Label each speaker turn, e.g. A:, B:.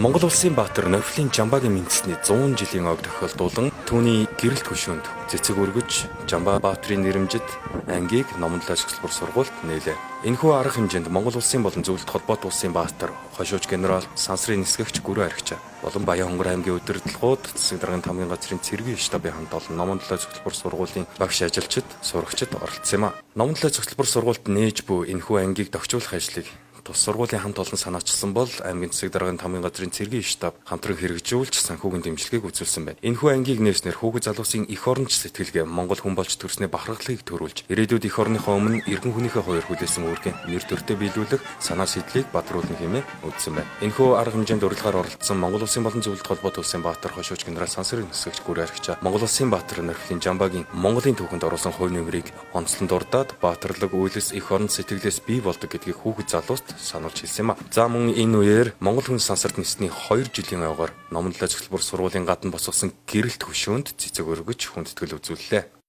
A: Монгол улсын баатар Нофлийн Жамбагийн мэдсэний 100 жилийн ойг тохиолдуулан түүний гэрэлт хөшөөнд цэцэг өргөж Жамба баатарын нэрэмжит ангийг номлолоо цэцлбэр сургуульд нээлээ. Энэхүү арга хэмжээнд Монгол улсын болон зөвлөлт холбоот улсын баатар хошууч генерал Сансрын нисгэгч Гүрэн Аригч болон Баян хонгор аймгийн удирдлагууд засаг даргын тамгын газрын цэргийн штабын хамт олон номлолоо цэцлбэр сургуулийн багш ажилчид сурагчид оролцсон юм а. Номлолоо цэцлбэр сургуульд нээж буй энэхүү ангийг тохижуулах ажлыг тус сургуулийн хамт олон санаачилсан бол аймгийн засаг даргын тамгын газрын цэргийн штаб хамтран хэрэгжүүлж санхүүгийн дэмжлэгийг үзүүлсэн байна. Энэхүү ангийг нээснээр хүүхэд залуусын эх оронч сэтгэлгээ Монгол хүн болж төрсний бахархлыг төрүүлж ирээдүйд эх орныхоо өмнө эргэн хүнийхээ хоёр хүлээсэн үүргийн нэр төртөө биелүүлэх санаа сэтлийг бадруулна хэмээн үзсэн байна. Энэхүү арга хэмжээнд урилгаар оролцсон Монгол улсын болон зөвлөлт холбоот улсын баатар хошууч генерал Сансрын нисгэгч Гүрэн Аригч Монгол улсын баатар Нофлийн Жамбагийн Монголын түүхэнд оруулсан хувь нэмрийг онцлон дурдаад баатарлаг үйлс эх орон сэтгэлээс бий болдог гэдгийг хүүхэд залууст сануулж хэлсэн юм а. За мөн энэ үеэр Монгол хүн сансарт нисний 2 жилийн ойгоор номлолоо цэцлбэр сургуулийн гадна босгосон гэрэлт хөшөөнд цэцэг өргөж хүндэтгэл үзүүллээ.